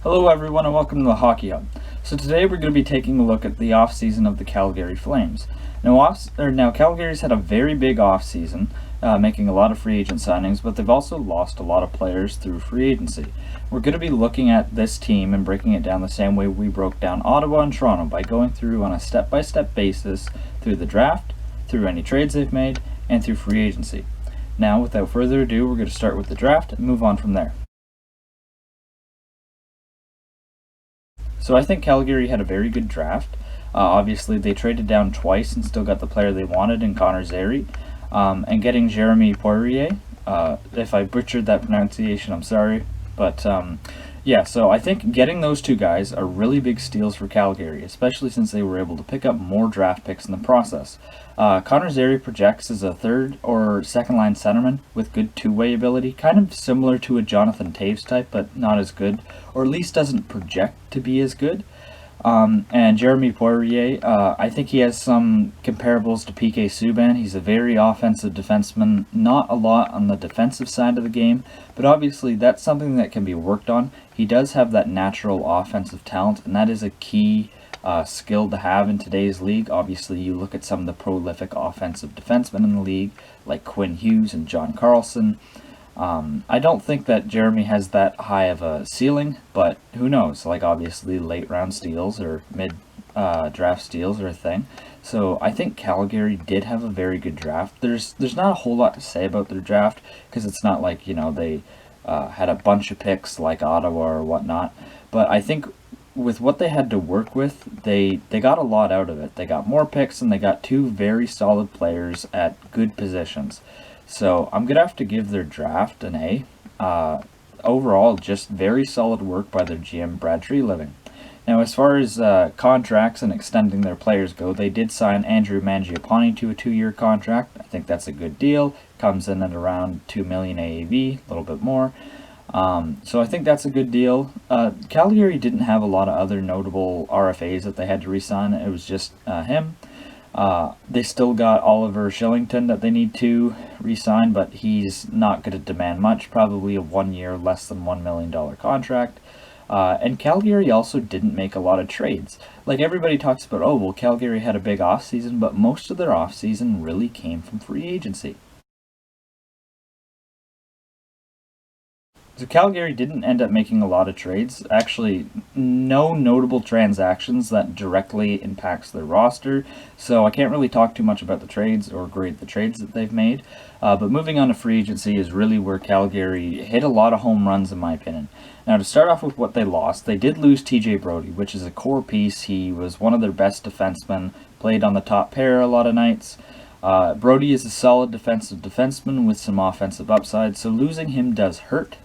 Hello everyone and welcome to the Hockey Hub. So today we're going to be taking a look at the offseason of the Calgary Flames. Now Calgary's had a very big offseason, making a lot of free agent signings, but they've also lost a lot of players through free agency. We're going to be looking at this team and breaking it down the same way we broke down Ottawa and Toronto, by going through on a step-by-step basis through the draft, through any trades they've made, and through free agency. Now, without further ado, we're going to start with the draft and move on from there. So I think Calgary had a very good draft. Obviously, they traded down twice and still got the player they wanted in Connor Zary. And getting Jeremy Poirier, if I butchered that pronunciation, I'm sorry. But yeah, so I think getting those two guys are really big steals for Calgary, especially since they were able to pick up more draft picks in the process. Connor Zary projects as a third or second line centerman with good two-way ability, kind of similar to a Jonathan Toews type, but not as good, or at least doesn't project to be as good. And Jeremy Poirier, I think he has some comparables to PK Subban. He's a very offensive defenseman, not a lot on the defensive side of the game, but obviously that's something that can be worked on. He does have that natural offensive talent, and that is a key skill to have in today's league. Obviously, you look at some of the prolific offensive defensemen in the league, like Quinn Hughes and John Carlson. I don't think that Jeremy has that high of a ceiling, but who knows? Like, obviously, late round steals or mid draft steals are a thing. So I think Calgary did have a very good draft. There's not a whole lot to say about their draft, because it's not like, they had a bunch of picks like Ottawa or whatnot. But I think with what they had to work with, they got a lot out of it. They got more picks and they got two very solid players at good positions. So I'm going to have to give their draft an A. Overall, just very solid work by their GM, Brad Treliving. Now, as far as contracts and extending their players go, they did sign Andrew Mangiapane to a 2-year contract. I think that's a good deal. Comes in at around $2 million AAV, a little bit more. So I think that's a good deal. Calgary didn't have a lot of other notable RFAs that they had to re-sign. It was just him. They still got Oliver Shillington that they need to re-sign, but he's not going to demand much, probably a 1-year, less than $1 million contract. And Calgary also didn't make a lot of trades. Like, everybody talks about, oh, well, Calgary had a big offseason, but most of their offseason really came from free agency. So Calgary didn't end up making a lot of trades. Actually, no notable transactions that directly impacts their roster. So I can't really talk too much about the trades or grade the trades that they've made. But moving on to free agency is really where Calgary hit a lot of home runs, in my opinion. Now, to start off with what they lost, they did lose TJ Brodie, which is a core piece. He was one of their best defensemen, played on the top pair a lot of nights. Brodie is a solid defensive defenseman with some offensive upside, so losing him does hurt.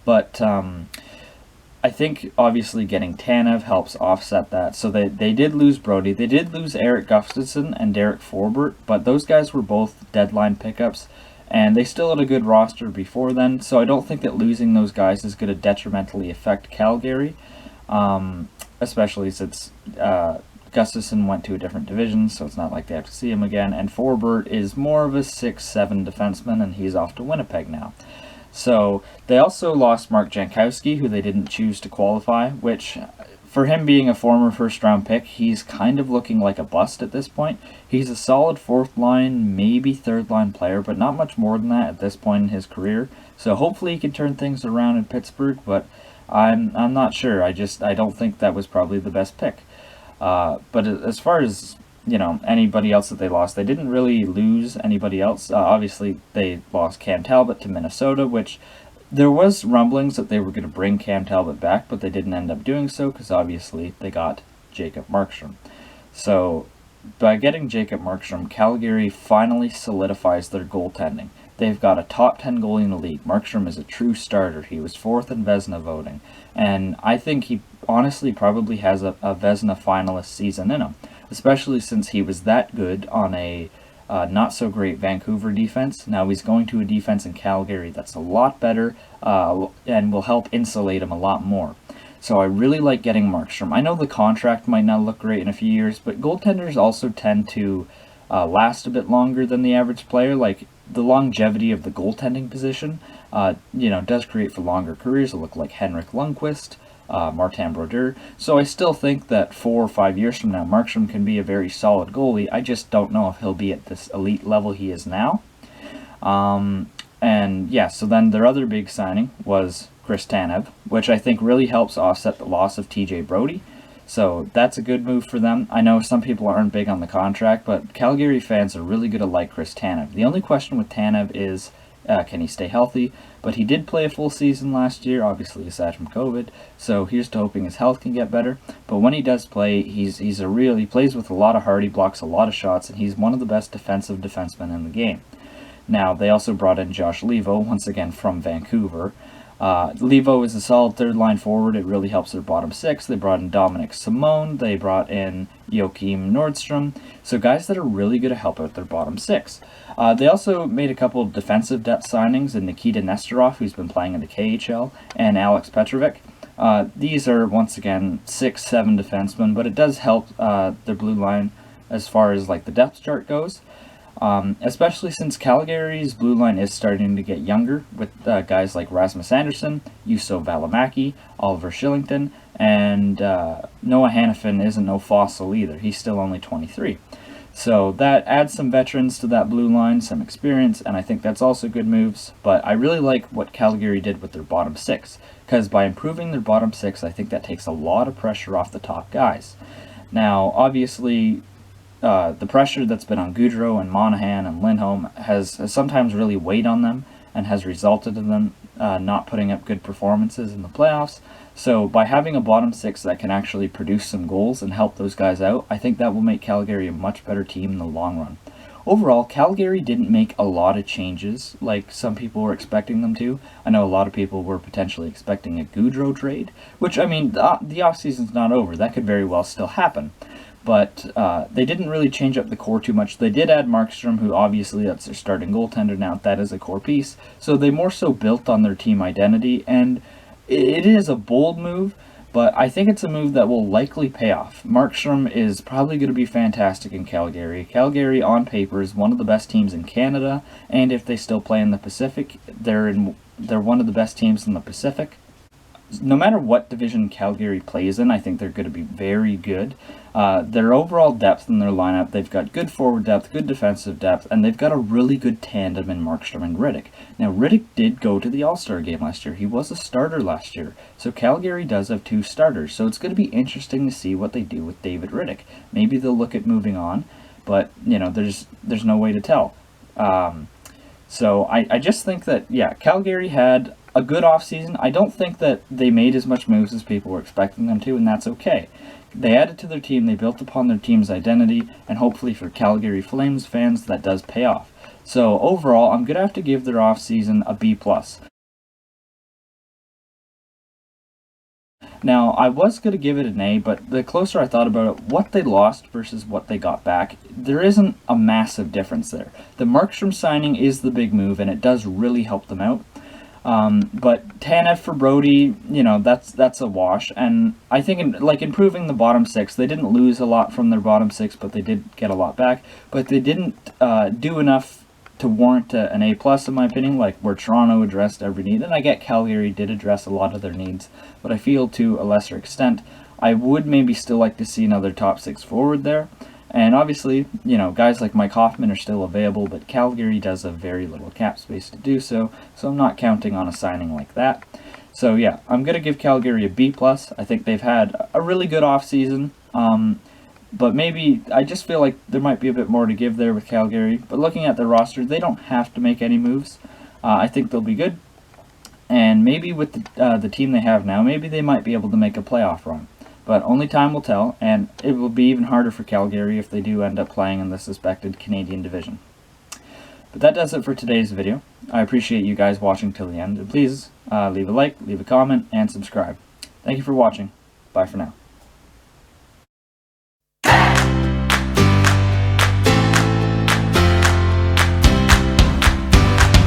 But I think, obviously, getting Tanev helps offset that. So they did lose Brodie. They did lose Eric Gustafsson and Derek Forbort, but those guys were both deadline pickups, and they still had a good roster before then. So I don't think that losing those guys is going to detrimentally affect Calgary, especially since Gustafsson went to a different division, so it's not like they have to see him again. And Forbort is more of a 6'7" defenseman, and he's off to Winnipeg now. So they also lost Mark Jankowski, who they didn't choose to qualify, which, for him being a former first-round pick, he's kind of looking like a bust at this point. He's a solid fourth-line, maybe third-line player, but not much more than that at this point in his career. So hopefully he can turn things around in Pittsburgh, but I'm not sure. I don't think that was probably the best pick. But as far as anybody else that they lost, they didn't really lose anybody else. Obviously, they lost Cam Talbot to Minnesota, which there was rumblings that they were going to bring Cam Talbot back, but they didn't end up doing so because obviously they got Jacob Markstrom. So by getting Jacob Markstrom, Calgary finally solidifies their goaltending. They've got a top 10 goalie in the league. Markstrom is a true starter. He was 4th in Vezina voting, and I think he honestly probably has a Vezina finalist season in him, especially since he was that good on a not-so-great Vancouver defense. Now he's going to a defense in Calgary that's a lot better and will help insulate him a lot more. So I really like getting Markstrom. I know the contract might not look great in a few years, but goaltenders also tend to last a bit longer than the average player. Like, the longevity of the goaltending position, does create for longer careers. A look like Henrik Lundqvist. Martin Brodeur. So I still think that 4 or 5 years from now, Markstrom can be a very solid goalie. I just don't know if he'll be at this elite level he is now. And yeah, so then their other big signing was Chris Tanev, which I think really helps offset the loss of TJ Brodie. So that's a good move for them. I know some people aren't big on the contract, but Calgary fans are really going to like Chris Tanev. The only question with Tanev is, can he stay healthy? But he did play a full season last year, obviously aside from COVID. So here's to hoping his health can get better. But when he does play, he plays with a lot of heart. He blocks a lot of shots, and he's one of the best defensive defensemen in the game. Now, they also brought in Josh Levo, once again from Vancouver. Levo is a solid third-line forward. It really helps their bottom six. They brought in Dominic Simone. They brought in Joachim Nordstrom. So guys that are really going to help out their bottom six. They also made a couple of defensive depth signings in Nikita Nesterov, who's been playing in the KHL, and Alex Petrovic. These are, once again, 6-7 defensemen, but it does help their blue line as far as like the depth chart goes. Especially since Calgary's blue line is starting to get younger with guys like Rasmus Andersson, Juuso Välimäki, Oliver Shillington, and Noah Hannafin isn't no fossil either. He's still only 23. So that adds some veterans to that blue line, some experience, and I think that's also good moves. But I really like what Calgary did with their bottom six, because by improving their bottom six, I think that takes a lot of pressure off the top guys. Now, obviously, the pressure that's been on Gaudreau and Monahan and Lindholm has sometimes really weighed on them and has resulted in them not putting up good performances in the playoffs. So by having a bottom six that can actually produce some goals and help those guys out, I think that will make Calgary a much better team in the long run. Overall, Calgary didn't make a lot of changes like some people were expecting them to. I know a lot of people were potentially expecting a Gaudreau trade, which, I mean, the offseason's not over. That could very well still happen. But they didn't really change up the core too much. They did add Markstrom, who obviously that's their starting goaltender now. That is a core piece. So they more so built on their team identity. And it is a bold move, but I think it's a move that will likely pay off. Markstrom is probably going to be fantastic in Calgary. Calgary, on paper, is one of the best teams in Canada. And if they still play in the Pacific, they're one of the best teams in the Pacific. No matter what division Calgary plays in, I think they're going to be very good. Their overall depth in their lineup, they've got good forward depth, good defensive depth, and they've got a really good tandem in Markstrom and Riddick. Now, Riddick did go to the All-Star game last year. He was a starter last year. So Calgary does have 2 starters. So it's going to be interesting to see what they do with David Riddick. Maybe they'll look at moving on, but, you know, there's no way to tell. So I just think that, yeah, Calgary had a good offseason. I don't think that they made as much moves as people were expecting them to, and that's okay. They added to their team, they built upon their team's identity, and hopefully for Calgary Flames fans, that does pay off. So overall, I'm going to have to give their offseason a B+. Now, I was going to give it an A, but the closer I thought about it, what they lost versus what they got back, there isn't a massive difference there. The Markstrom signing is the big move, and it does really help them out. But Tanev for Brodie, you know, that's a wash. And I think improving the bottom six, they didn't lose a lot from their bottom six, but they did get a lot back. But they didn't do enough to warrant an A+, in my opinion, like where Toronto addressed every need. And I get Calgary did address a lot of their needs, but I feel to a lesser extent. I would maybe still like to see another top 6 forward there. And obviously, you know, guys like Mike Hoffman are still available, but Calgary does have very little cap space to do so, so I'm not counting on a signing like that. So yeah, I'm going to give Calgary a B+. I think they've had a really good offseason, but maybe I just feel like there might be a bit more to give there with Calgary. But looking at their roster, they don't have to make any moves. I think they'll be good. And maybe with the team they have now, maybe they might be able to make a playoff run. But only time will tell, and it will be even harder for Calgary if they do end up playing in the suspected Canadian division. But that does it for today's video. I appreciate you guys watching till the end, and please leave a like, leave a comment, and subscribe. Thank you for watching. Bye for now.